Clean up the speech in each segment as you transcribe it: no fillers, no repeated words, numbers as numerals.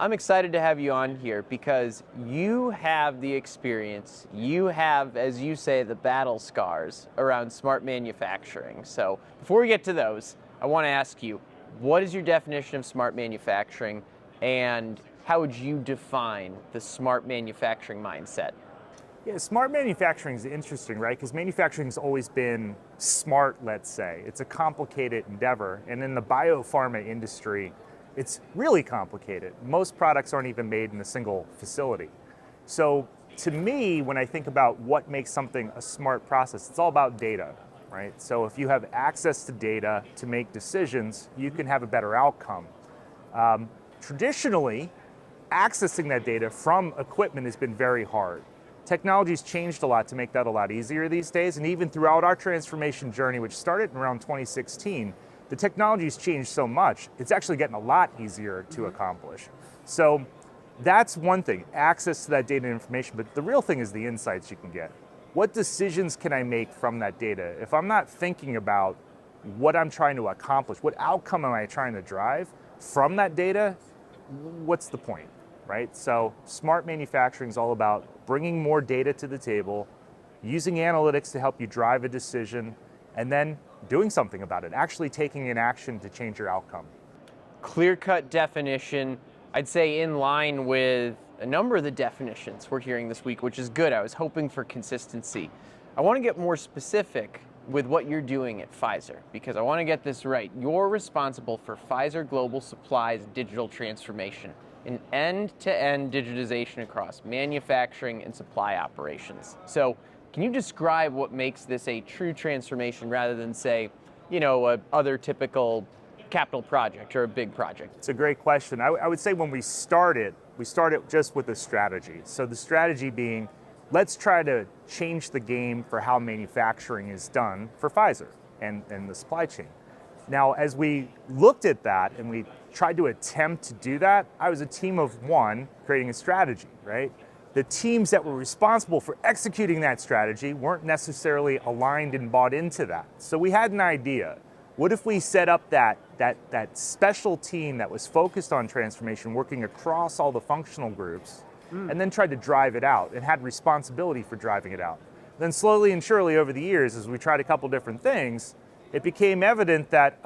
I'm excited to have you on here because you have the experience, you have, as you say, the battle scars around smart manufacturing. So before we get to those, I want to ask you, what is your definition of smart manufacturing, and how would you define the smart manufacturing mindset? Yeah, smart manufacturing is interesting, right? Because manufacturing's always been smart, let's say. It's a complicated endeavor. And in the biopharma industry, it's really complicated. Most products aren't even made in a single facility. So to me, when I think about what makes something a smart process, it's all about data, right? So if you have access to data to make decisions, you can have a better outcome. Traditionally, accessing that data from equipment has been very hard. Technology's changed a lot to make that a lot easier these days, and even throughout our transformation journey, which started in around 2016, the technology's changed so much, it's actually getting a lot easier to accomplish. So that's one thing, access to that data and information, but the real thing is the insights you can get. What decisions can I make from that data? If I'm not thinking about what I'm trying to accomplish, what outcome am I trying to drive from that data, what's the point? Right? So smart manufacturing is all about bringing more data to the table, using analytics to help you drive a decision, and then doing something about it, actually taking an action to change your outcome. Clear-cut definition, I'd say in line with a number of the definitions we're hearing this week, which is good. I was hoping for consistency. I want to get more specific with what you're doing at Pfizer, because I want to get this right. You're responsible for Pfizer Global Supply's digital transformation, an end-to-end digitization across manufacturing and supply operations. So can you describe what makes this a true transformation rather than, say, a other typical capital project or a big project? It's a great question. I would say when we started just with a strategy. So the strategy being, let's try to change the game for how manufacturing is done for Pfizer and the supply chain. Now, as we looked at that and we tried to attempt to do that, I was a team of one creating a strategy, right? The teams that were responsible for executing that strategy weren't necessarily aligned and bought into that. So we had an idea. What if we set up that special team that was focused on transformation, working across all the functional groups, and then tried to drive it out and had responsibility for driving it out? Then slowly and surely over the years, as we tried a couple different things, it became evident that,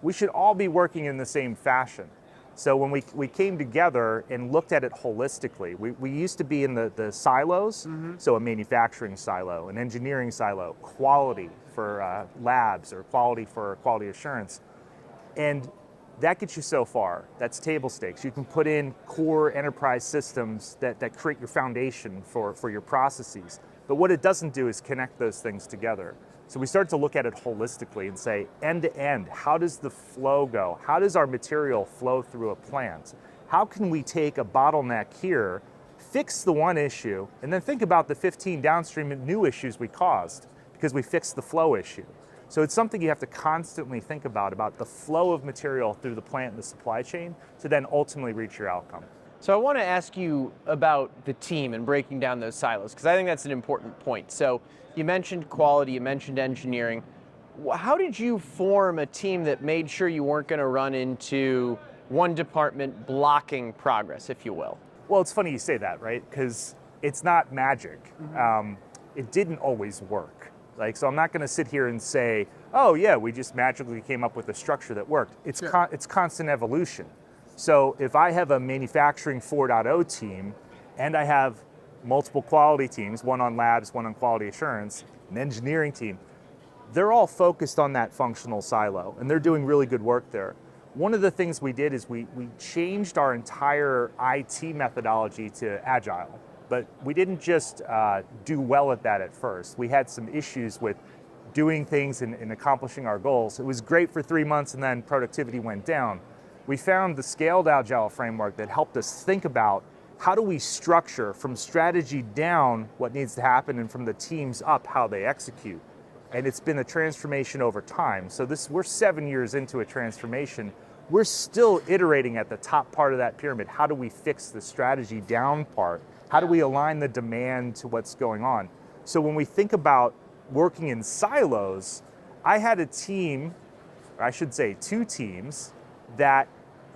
we should all be working in the same fashion. So when we came together and looked at it holistically, we used to be in the silos, so a manufacturing silo, an engineering silo, quality for labs, or quality for quality assurance. And that gets you so far. That's table stakes. You can put in core enterprise systems that create your foundation for your processes. But what it doesn't do is connect those things together. So we start to look at it holistically and say, end to end, how does the flow go? How does our material flow through a plant? How can we take a bottleneck here, fix the one issue, and then think about the 15 downstream new issues we caused because we fixed the flow issue? So it's something you have to constantly think about the flow of material through the plant and the supply chain to then ultimately reach your outcome. So I want to ask you about the team and breaking down those silos, because I think that's an important point. So you mentioned quality, you mentioned engineering. How did you form a team that made sure you weren't going to run into one department blocking progress, if you will? Well, it's funny you say that, right? Because it's not magic. It didn't always work. So I'm not going to sit here and say, oh yeah, we just magically came up with a structure that worked. It's it's constant evolution. So if I have a manufacturing 4.0 team and I have multiple quality teams, one on labs, one on quality assurance, an engineering team, they're all focused on that functional silo and they're doing really good work there. One of the things we did is we changed our entire IT methodology to Agile, but we didn't just do well at that at first. We had some issues with doing things and accomplishing our goals. It was great for 3 months and then productivity went down. We found the scaled Agile framework that helped us think about how do we structure from strategy down what needs to happen and from the teams up how they execute. And it's been a transformation over time. So we're 7 years into a transformation. We're still iterating at the top part of that pyramid. How do we fix the strategy down part? How do we align the demand to what's going on? So when we think about working in silos, I had a team, or I should say 2 teams, that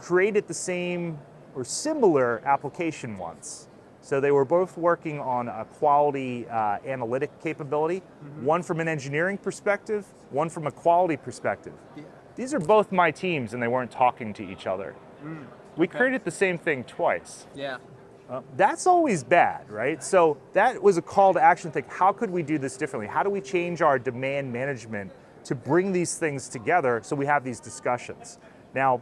created the same or similar application ones. So they were both working on a quality analytic capability, one from an engineering perspective, one from a quality perspective. Yeah. These are both my teams and they weren't talking to each other. We created the same thing twice. Yeah. That's always bad, right? So that was a call to action. Think, how could we do this differently? How do we change our demand management to bring these things together so we have these discussions? Now,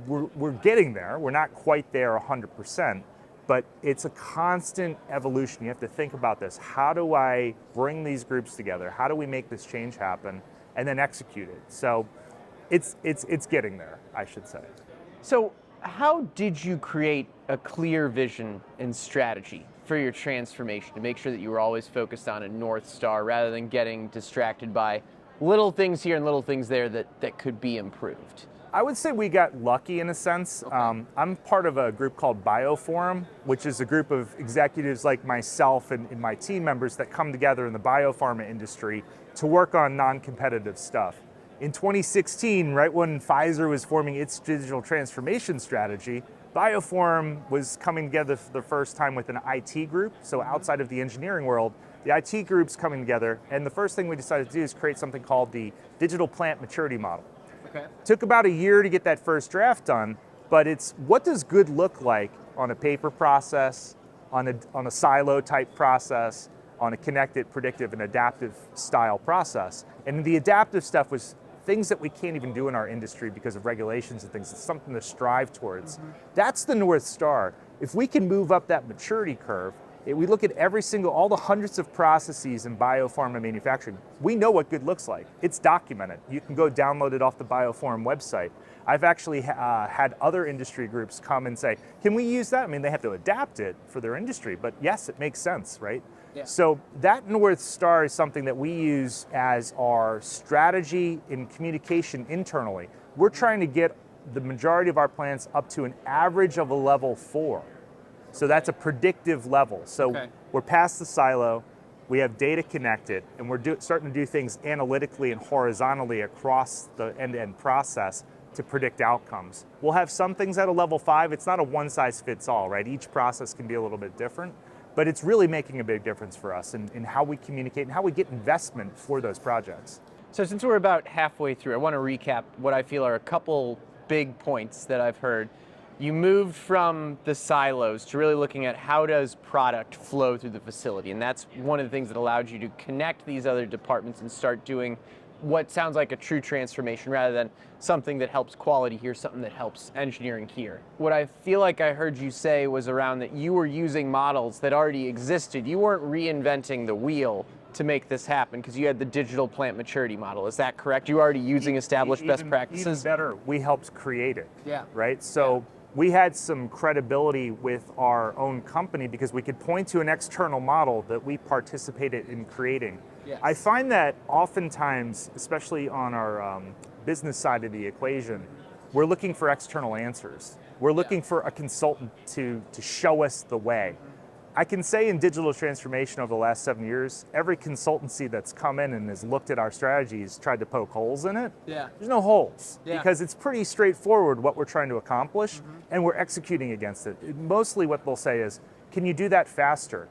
we're getting there. We're not quite there 100%, but it's a constant evolution. You have to think about this. How do I bring these groups together? How do we make this change happen and then execute it? So it's getting there, I should say. So how did you create a clear vision and strategy for your transformation to make sure that you were always focused on a North Star rather than getting distracted by little things here and little things there that could be improved? I would say we got lucky in a sense. Okay. I'm part of a group called Bioforum, which is a group of executives like myself and my team members that come together in the biopharma industry to work on non-competitive stuff. In 2016, right when Pfizer was forming its digital transformation strategy, Bioforum was coming together for the first time with an IT group, so outside of the engineering world, the IT group's coming together, and the first thing we decided to do is create something called the Digital Plant Maturity Model. Okay. Took about a year to get that first draft done, but it's what does good look like on a paper process, on a silo type process, on a connected, predictive, and adaptive style process. And the adaptive stuff was things that we can't even do in our industry because of regulations and things. It's something to strive towards. That's the North Star. If we can move up that maturity curve, we look at all the hundreds of processes in biopharma manufacturing. We know what good looks like. It's documented. You can go download it off the Bioforum website. I've actually had other industry groups come and say, can we use that? I mean, they have to adapt it for their industry, but yes, it makes sense, right? Yeah. So that North Star is something that we use as our strategy in communication internally. We're trying to get the majority of our plants up to an average of a level 4. So that's a predictive level. So we're past the silo, we have data connected, and we're starting to do things analytically and horizontally across the end-to-end process to predict outcomes. We'll have some things at a level 5. It's not a one-size-fits-all, right? Each process can be a little bit different, but it's really making a big difference for us in how we communicate and how we get investment for those projects. So since we're about halfway through, I want to recap what I feel are a couple big points that I've heard. You moved from the silos to really looking at how does product flow through the facility, and that's one of the things that allowed you to connect these other departments and start doing what sounds like a true transformation rather than something that helps quality here, something that helps engineering here. What I feel like I heard you say was around that you were using models that already existed. You weren't reinventing the wheel to make this happen because you had the digital plant maturity model. Is that correct? You were already using established best practices? Even better, we helped create it, right? So we had some credibility with our own company because we could point to an external model that we participated in creating. Yes. I find that oftentimes, especially on our business side of the equation, we're looking for external answers. We're looking for a consultant to show us the way. I can say in digital transformation over the last 7 years, every consultancy that's come in and has looked at our strategies tried to poke holes in it. Yeah. There's no holes because it's pretty straightforward what we're trying to accomplish and we're executing against it. Mostly what they'll say is, can you do that faster?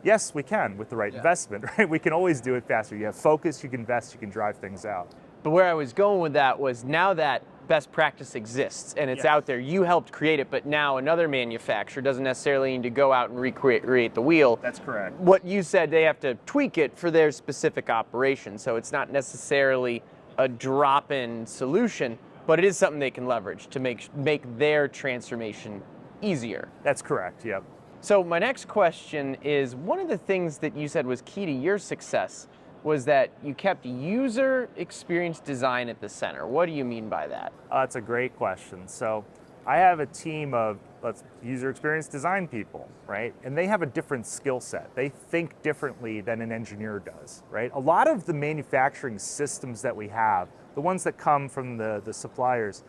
Yes, we can with the right investment, right? We can always do it faster. You have focus, you can invest, you can drive things out. But where I was going with that was now that best practice exists and it's out there, you helped create it, but now another manufacturer doesn't necessarily need to go out and recreate the wheel. That's correct. What you said, they have to tweak it for their specific operation, so it's not necessarily a drop-in solution, but it is something they can leverage to make their transformation easier. That's correct, yep. So my next question is, one of the things that you said was key to your success was that you kept user experience design at the center. What do you mean by that? That's a great question. So I have a team of user experience design people, right? And they have a different skill set. They think differently than an engineer does, right? A lot of the manufacturing systems that we have, the ones that come from the suppliers,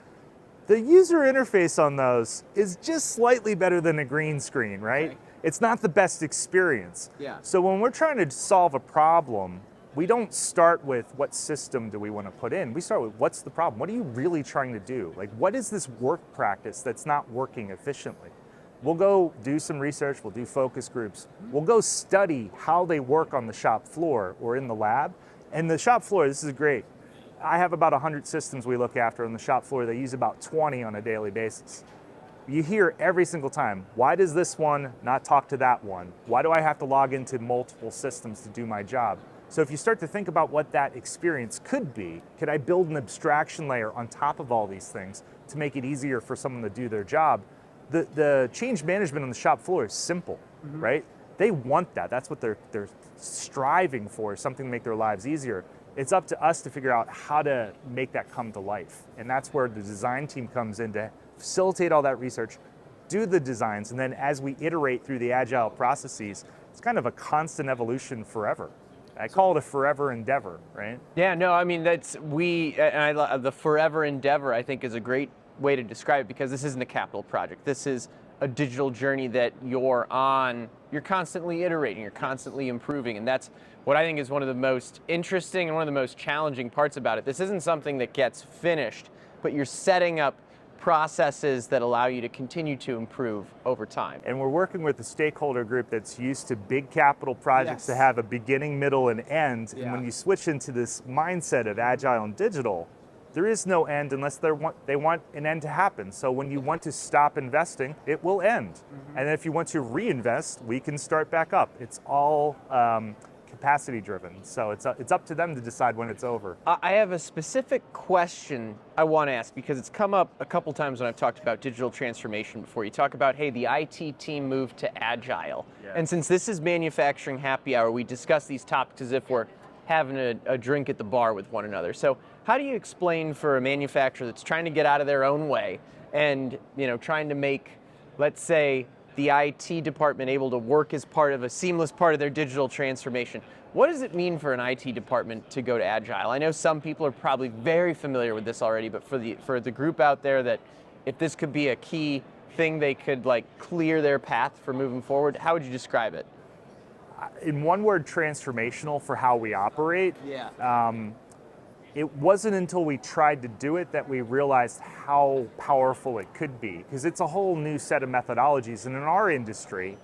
the user interface on those is just slightly better than a green screen, right? Okay. It's not the best experience. Yeah. So when we're trying to solve a problem, we don't start with what system do we want to put in. We start with what's the problem? What are you really trying to do? Like, what is this work practice that's not working efficiently? We'll go do some research, we'll do focus groups, we'll go study how they work on the shop floor or in the lab. And the shop floor, this is great. I have about 100 systems we look after on the shop floor. They use about 20 on a daily basis. You hear every single time, why does this one not talk to that one? Why do I have to log into multiple systems to do my job? So if you start to think about what that experience could be, could I build an abstraction layer on top of all these things to make it easier for someone to do their job? The change management on the shop floor is simple, right? They want that. That's what they're striving for, something to make their lives easier. It's up to us to figure out how to make that come to life. And that's where the design team comes in to facilitate all that research, do the designs, and then as we iterate through the agile processes, it's kind of a constant evolution forever. I call it a forever endeavor, right? Yeah, no, I mean, the forever endeavor, I think, is a great way to describe it, because this isn't a capital project. This is a digital journey that you're on. You're constantly iterating, you're constantly improving, and that's what I think is one of the most interesting and one of the most challenging parts about it. This isn't something that gets finished, but you're setting up processes that allow you to continue to improve over time. And we're working with a stakeholder group that's used to big capital projects to have a beginning, middle, and end. And when you switch into this mindset of agile and digital, there is no end unless they want an end to happen. So when you want to stop investing, it will end. And if you want to reinvest, we can start back up. It's all capacity driven. So it's up to them to decide when it's over. I have a specific question I want to ask, because it's come up a couple times when I've talked about digital transformation before. You talk about, hey, the IT team moved to agile. And since this is manufacturing happy hour, we discuss these topics as if we're having a drink at the bar with one another. So how do you explain for a manufacturer that's trying to get out of their own way and trying to make, let's say, the IT department able to work as part of a seamless part of their digital transformation? What does it mean for an IT department to go to agile? I know some people are probably very familiar with this already, but for the group out there, that if this could be a key thing they could clear their path for moving forward, how would you describe it? In one word, transformational for how we operate. It wasn't until we tried to do it that we realized how powerful it could be, because it's a whole new set of methodologies. And in our industry,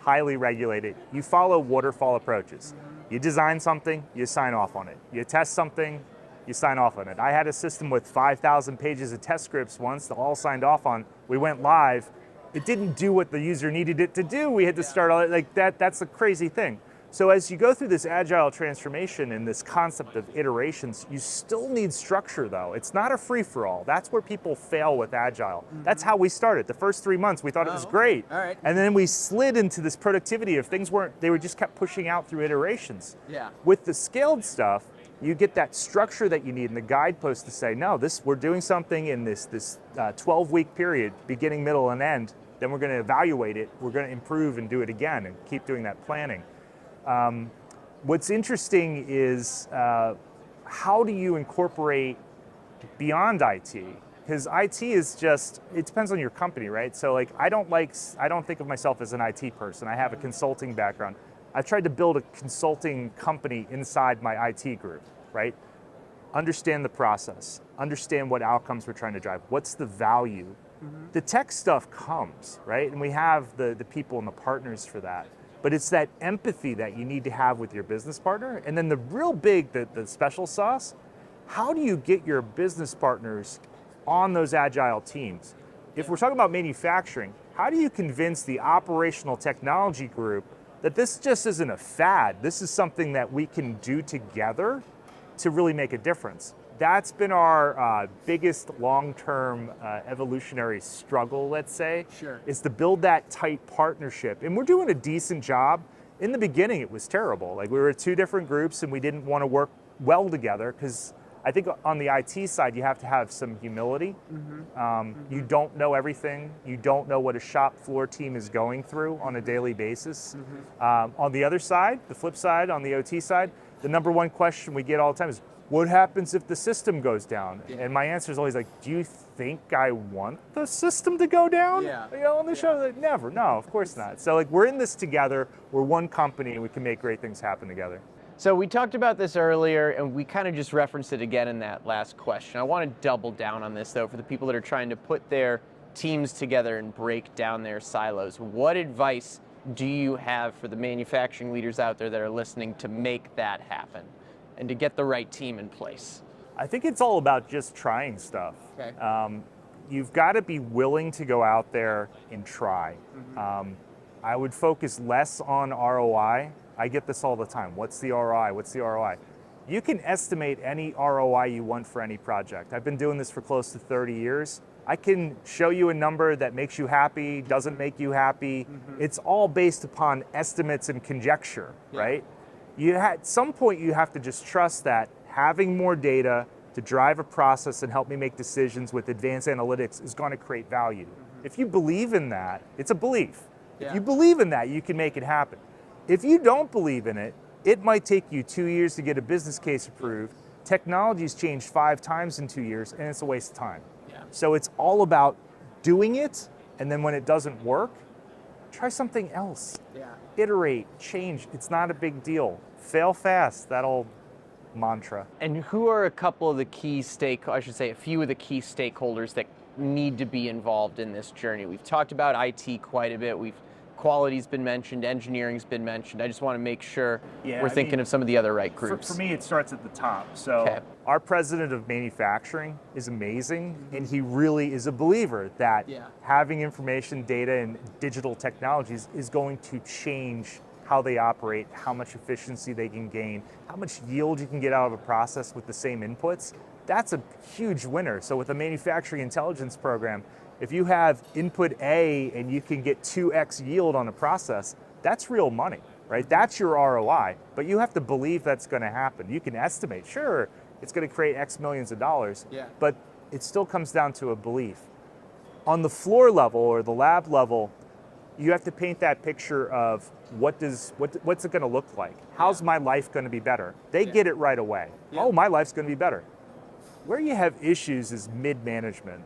highly regulated, you follow waterfall approaches. You design something, you sign off on it. You test something, you sign off on it. I had a system with 5,000 pages of test scripts once, all signed off on. We went live. It didn't do what the user needed it to do. We had to start all that. That's a crazy thing. So as you go through this agile transformation and this concept of iterations, you still need structure though. It's not a free-for-all. That's where people fail with agile. That's how we started. The first 3 months, we thought it was great. And then we slid into this productivity of things they were just kept pushing out through iterations. With the scaled stuff, you get that structure that you need in the guidepost to say, no, we're doing something in this 12-week period, beginning, middle, and end. Then we're going to evaluate it. We're going to improve and do it again and keep doing that planning. What's interesting is how do you incorporate beyond IT? Because IT is it depends on your company, right? So I don't think of myself as an IT person. I have a consulting background. I've tried to build a consulting company inside my IT group, right? Understand the process, understand what outcomes we're trying to drive, what's the value. The tech stuff comes, right? And we have the people and the partners for that. But it's that empathy that you need to have with your business partner. And then the real big, the special sauce, how do you get your business partners on those agile teams? If we're talking about manufacturing, how do you convince the operational technology group that this just isn't a fad? This is something that we can do together to really make a difference. That's been our biggest long-term evolutionary struggle, let's say, is to build that tight partnership. And we're doing a decent job. In the beginning, it was terrible. We were two different groups and we didn't want to work well together, because I think on the IT side, you have to have some humility. You don't know everything. You don't know what a shop floor team is going through on a daily basis. On the other side, the flip side, on the OT side, the number one question we get all the time is, what happens if the system goes down? And my answer is always do you think I want the system to go down? On the show, never, no, of course not. So we're in this together, we're one company, and we can make great things happen together. So we talked about this earlier, and we kind of just referenced it again in that last question. I want to double down on this, though, for the people that are trying to put their teams together and break down their silos. What advice do you have for the manufacturing leaders out there that are listening to make that happen and to get the right team in place? I think it's all about just trying stuff. Okay. You've got to be willing to go out there and try. I would focus less on ROI. I get this all the time. What's the ROI? What's the ROI? You can estimate any ROI you want for any project. I've been doing this for close to 30 years. I can show you a number that makes you happy, doesn't make you happy. It's all based upon estimates and conjecture, right? At some point, you have to just trust that having more data to drive a process and help me make decisions with advanced analytics is going to create value. If you believe in that, it's a belief. If you believe in that, you can make it happen. If you don't believe in it, it might take you 2 years to get a business case approved. Technology's changed 5 times in 2 years, and it's a waste of time. So it's all about doing it, and then when it doesn't work, try something else. Iterate, change. It's not a big deal. Fail fast, that old mantra. And who are a couple of the key a few of the key stakeholders that need to be involved in this journey? We've talked about IT quite a bit. Quality's been mentioned, engineering's been mentioned. I just want to make sure we're thinking of some of the other right groups. For me, it starts at the top. So our president of manufacturing is amazing, and he really is a believer that having information, data, and digital technologies is going to change how they operate, how much efficiency they can gain, how much yield you can get out of a process with the same inputs. That's a huge winner. So with a manufacturing intelligence program, if you have input A and you can get 2x yield on a process, that's real money, right? That's your ROI, but you have to believe that's going to happen. You can estimate, sure, it's going to create X millions of dollars, but it still comes down to a belief. On the floor level or the lab level, you have to paint that picture of what's it going to look like? How's my life going to be better? They get it right away. Oh, my life's going to be better. Where you have issues is mid-management.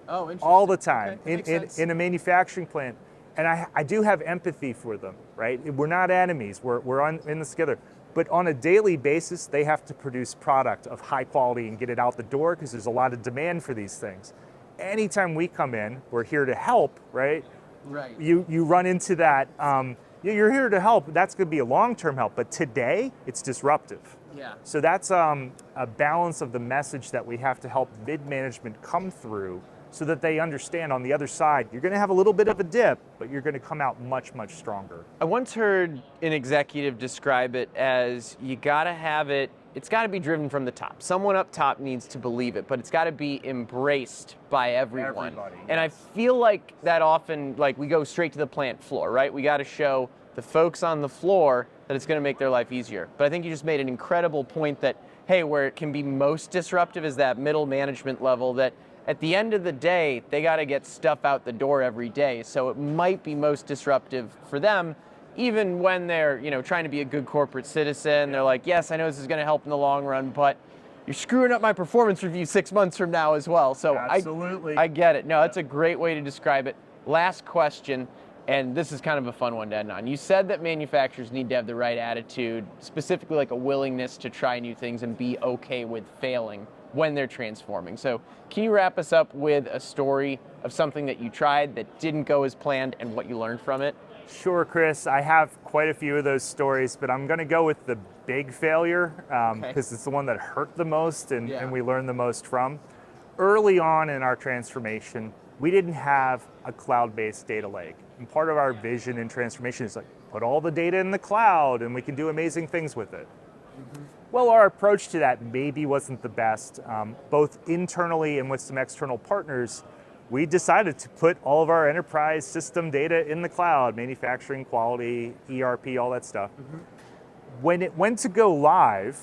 Oh, interesting. All the time Okay, in a manufacturing plant. And I do have empathy for them, right? We're not enemies, we're in this together. But on a daily basis, they have to produce product of high quality and get it out the door because there's a lot of demand for these things. Anytime we come in, we're here to help, right? Right. You run into that, you're here to help, that's gonna be a long-term help, but today, it's disruptive. So that's a balance of the message that we have to help mid-management come through so that they understand on the other side, you're gonna have a little bit of a dip, but you're gonna come out much, much stronger. I once heard an executive describe it as it's gotta be driven from the top. Someone up top needs to believe it, but it's gotta be embraced by everyone. Everybody, and I feel like that often, we go straight to the plant floor, right? We gotta show the folks on the floor that it's gonna make their life easier. But I think you just made an incredible point that, hey, where it can be most disruptive is that middle management level that at the end of the day, they got to get stuff out the door every day. So it might be most disruptive for them, even when they're, trying to be a good corporate citizen. They're like, yes, I know this is going to help in the long run, but you're screwing up my performance review 6 months from now as well. So absolutely. I get it. No, that's a great way to describe it. Last question, and this is kind of a fun one to end on. You said that manufacturers need to have the right attitude, specifically like a willingness to try new things and be okay with failing when they're transforming. So can you wrap us up with a story of something that you tried that didn't go as planned and what you learned from it? Sure, Chris. I have quite a few of those stories, but I'm going to go with the big failure because it's the one that hurt the most and we learned the most from. Early on in our transformation, we didn't have a cloud-based data lake. And part of our vision and transformation is put all the data in the cloud and we can do amazing things with it. Well, our approach to that maybe wasn't the best. Both internally and with some external partners, we decided to put all of our enterprise system data in the cloud, manufacturing, quality, ERP, all that stuff. When it went to go live,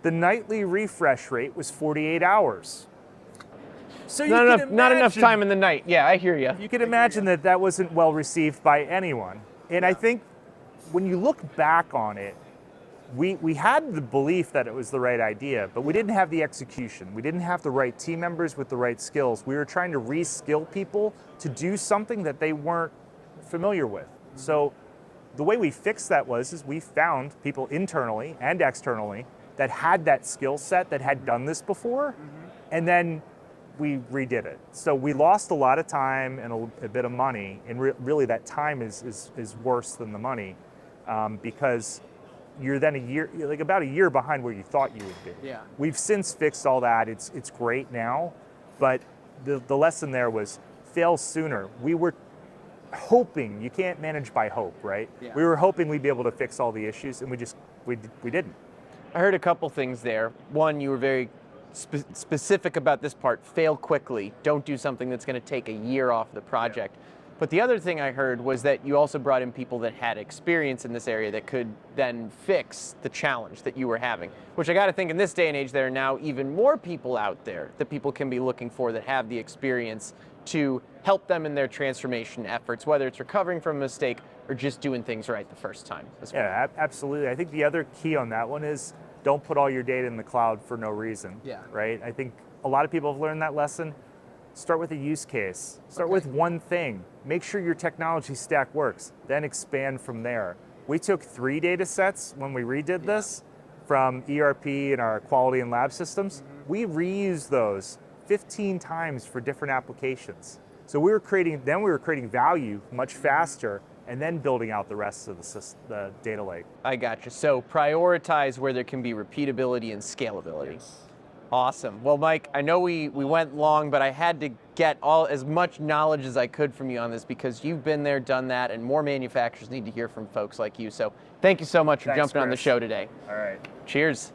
the nightly refresh rate was 48 hours. So not enough time in the night. Yeah, I hear you. You can imagine that wasn't well received by anyone. And I think when you look back on it, we had the belief that it was the right idea, but we didn't have the execution. We didn't have the right team members with the right skills. We were trying to re-skill people to do something that they weren't familiar with. So the way we fixed that is we found people internally and externally that had that skill set, that had done this before, and then we redid it. So we lost a lot of time and a bit of money, and really that time is worse than the money, because you're then about a year behind where you thought you would be. Yeah. We've since fixed all that. It's great now, but the lesson there was fail sooner. We were hoping, you can't manage by hope, right? Yeah. We were hoping we'd be able to fix all the issues, and we didn't. I heard a couple things there. One, you were very specific about this part, fail quickly. Don't do something that's going to take a year off the project. But the other thing I heard was that you also brought in people that had experience in this area that could then fix the challenge that you were having, which I got to think in this day and age, there are now even more people out there that people can be looking for that have the experience to help them in their transformation efforts, whether it's recovering from a mistake or just doing things right the first time as well. Yeah, absolutely. I think the other key on that one is don't put all your data in the cloud for no reason. Yeah. Right? I think a lot of people have learned that lesson. Start with a use case. Start with one thing. Make sure your technology stack works. Then expand from there. We took 3 data sets when we redid this from ERP and our quality and lab systems. We reused those 15 times for different applications. So we were creating value much faster, and then building out the rest of the data lake. I gotcha. So prioritize where there can be repeatability and scalability. Yes. Awesome. Well, Mike, I know we went long, but I had to get as much knowledge as I could from you on this because you've been there, done that, and more manufacturers need to hear from folks like you. So thank you so much for jumping on the show today. All right. Cheers.